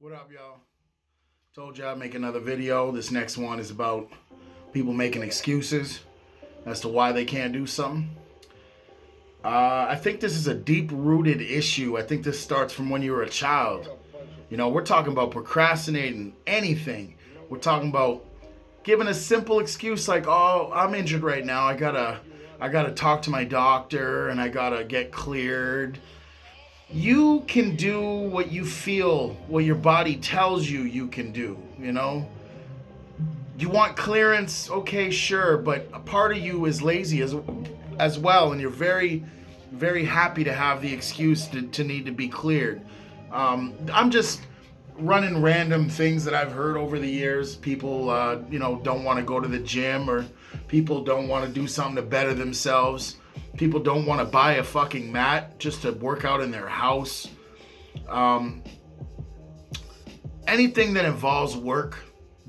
What up, y'all? Told you I'd make another video. This next one is about people making excuses as to why they can't do something. I think this is a deep-rooted issue. I think this starts from when you were a child. You know, we're talking about procrastinating anything. We're talking about giving a simple excuse like, "Oh, I'm injured right now. I gotta talk to my doctor and I gotta get cleared." You can do what you feel, what your body tells you you can do, you know? You want clearance, okay, sure, but a part of you is lazy as well, and you're very, very happy to have the excuse to need to be cleared. I'm just running random things that I've heard over the years. People, don't want to go to the gym, or people don't want to do something to better themselves. People don't want to buy a fucking mat just to work out in their house. Anything that involves work,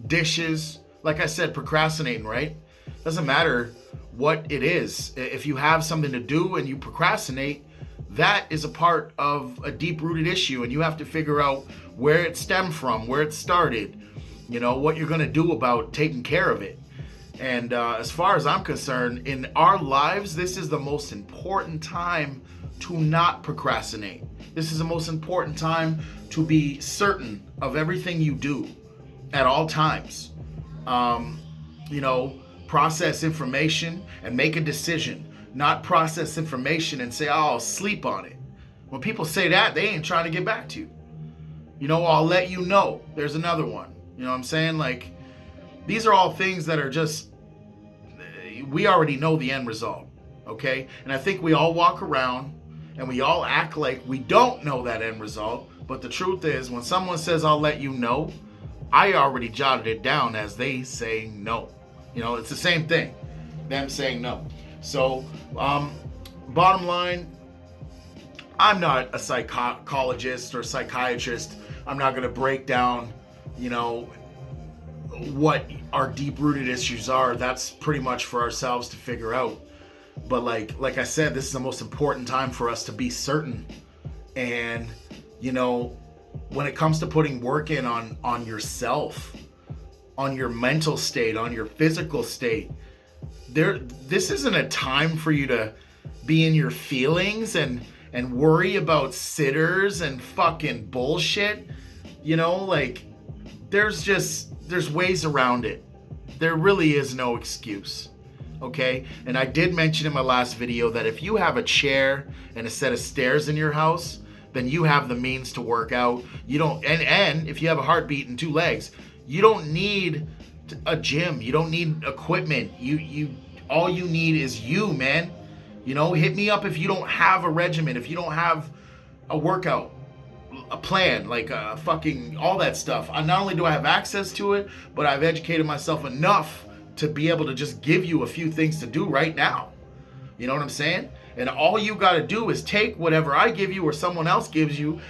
dishes, like I said, procrastinating, right? Doesn't matter what it is. If you have something to do and you procrastinate, that is a part of a deep-rooted issue, and you have to figure out where it stemmed from, where it started, what you're going to do about taking care of it. And as far as I'm concerned, in our lives, this is the most important time to not procrastinate. This is the most important time to be certain of everything you do at all times. Process information and make a decision. Not process information and say, "Oh, I'll sleep on it." When people say that, they ain't trying to get back to you. "I'll let you know." There's another one. You know what I'm saying? Like, these are all things that are just, we already know the end result, okay? And I think we all walk around and we all act like we don't know that end result. But the truth is, when someone says, "I'll let you know," I already jotted it down as they saying no. It's the same thing, them saying no. So, bottom line, I'm not a psychologist or psychiatrist. I'm not going to break down, what our deep-rooted issues are. That's pretty much for ourselves to figure out. But like I said, this is the most important time for us to be certain. And when it comes to putting work in on yourself, on your mental state, on your physical state, this isn't a time for you to be in your feelings and worry about sitters and fucking bullshit. There's ways around it. There really is no excuse, okay? And I did mention in my last video that if you have a chair and a set of stairs in your house, then you have the means to work out. You don't, and if you have a heartbeat and two legs, you don't need a gym. You don't need equipment. All you need is you, man. Hit me up if you don't have a regimen, if you don't have a workout, a plan, like fucking all that stuff. Not only do I have access to it, but I've educated myself enough to be able to just give you a few things to do right now. You know what I'm saying? And all you got to do is take whatever I give you or someone else gives you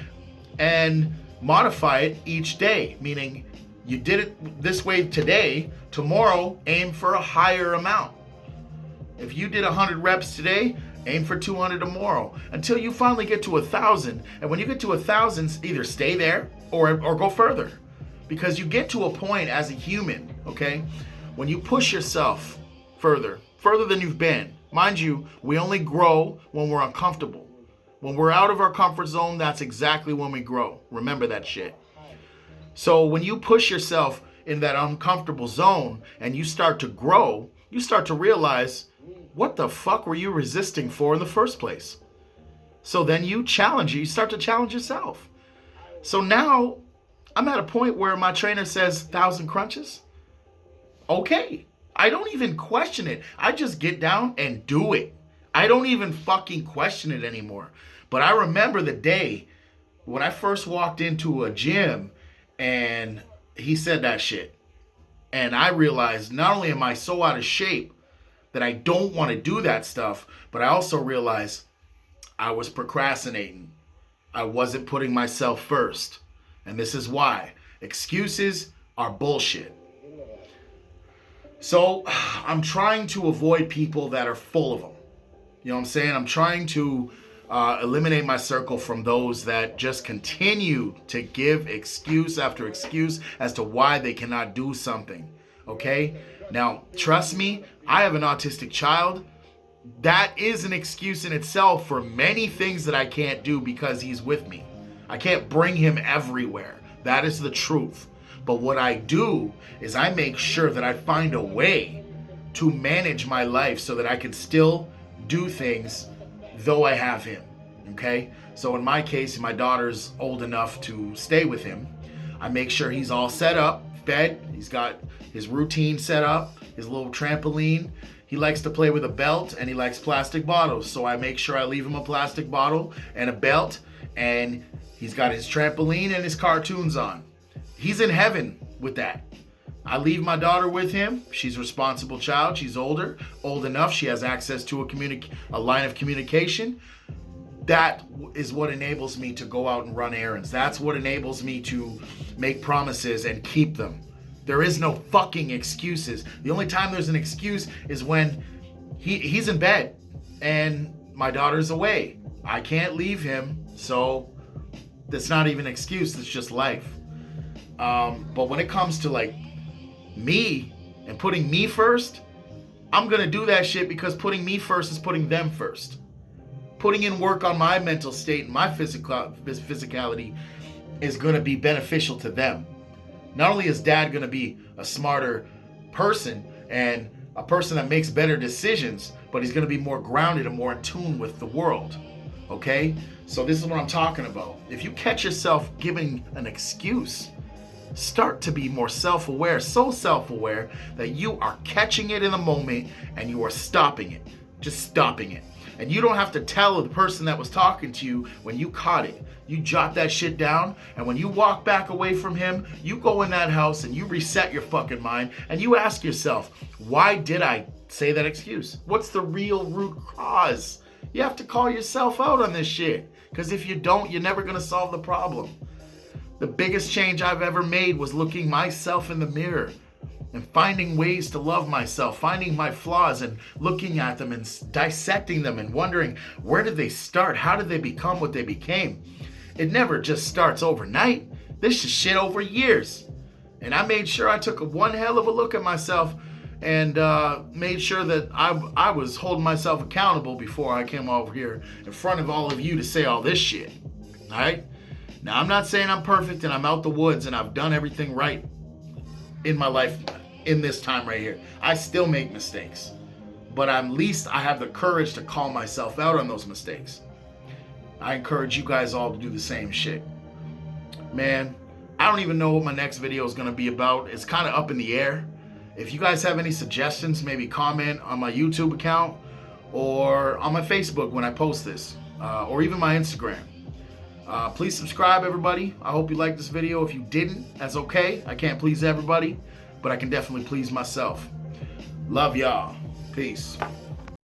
and modify it each day. Meaning, you did it this way today, tomorrow aim for a higher amount. If you did 100 reps today, aim for 200 tomorrow until you finally get to 1,000. And when you get to 1,000, either stay there or go further, because you get to a point as a human, okay, when you push yourself further than you've been. Mind you, we only grow when we're uncomfortable. When we're out of our comfort zone, that's exactly when we grow. Remember that shit. So when you push yourself in that uncomfortable zone and you start to grow, you start to realize, what the fuck were you resisting for in the first place? So then you start to challenge yourself. So now I'm at a point where my trainer says 1,000 crunches. Okay. I don't even question it. I just get down and do it. I don't even fucking question it anymore. But I remember the day when I first walked into a gym and he said that shit. And I realized, not only am I so out of shape that I don't want to do that stuff, but I also realized I was procrastinating. I wasn't putting myself first. And this is why. Excuses are bullshit. So I'm trying to avoid people that are full of them. You know what I'm saying? I'm trying to eliminate my circle from those that just continue to give excuse after excuse as to why they cannot do something. Okay? Now, trust me, I have an autistic child. That is an excuse in itself for many things that I can't do because he's with me. I can't bring him everywhere. That is the truth. But what I do is I make sure that I find a way to manage my life so that I can still do things though I have him. Okay? So in my case, my daughter's old enough to stay with him. I make sure he's all set up, fed. He's got his routine set up, his little trampoline. He likes to play with a belt and he likes plastic bottles. So I make sure I leave him a plastic bottle and a belt, and he's got his trampoline and his cartoons on. He's in heaven with that. I leave my daughter with him. She's a responsible child. She's older, old enough. She has access to a line of communication. That is what enables me to go out and run errands. That's what enables me to make promises and keep them. There is no fucking excuses. The only time there's an excuse is when he's in bed and my daughter's away. I can't leave him, so that's not even an excuse. It's just life. But when it comes to like me and putting me first, I'm gonna do that shit because putting me first is putting them first. Putting in work on my mental state and my physicality is gonna be beneficial to them. Not only is dad gonna be a smarter person and a person that makes better decisions, but he's gonna be more grounded and more in tune with the world. Okay? So this is what I'm talking about. If you catch yourself giving an excuse, start to be more self-aware, so self-aware that you are catching it in the moment and you are stopping it. Just stopping it. And you don't have to tell the person that was talking to you when you caught it. You jot that shit down, and when you walk back away from him, you go in that house and you reset your fucking mind and you ask yourself, why did I say that excuse? What's the real root cause? You have to call yourself out on this shit, because if you don't, you're never gonna solve the problem. The biggest change I've ever made was looking myself in the mirror and finding ways to love myself, finding my flaws and looking at them and dissecting them and wondering, where did they start? How did they become what they became? It never just starts overnight. This is shit over years. And I made sure I took one hell of a look at myself and made sure that I was holding myself accountable before I came over here in front of all of you to say all this shit. All right? Now, I'm not saying I'm perfect and I'm out the woods and I've done everything right in my life in this time right here. I still make mistakes, but at least I have the courage to call myself out on those mistakes. I encourage you guys all to do the same shit. Man, I don't even know what my next video is going to be about. It's kind of up in the air. If you guys have any suggestions, maybe comment on my YouTube account or on my Facebook when I post this, or even my Instagram. Please subscribe, everybody. I hope you liked this video. If you didn't, that's okay. I can't please everybody, but I can definitely please myself. Love y'all. Peace.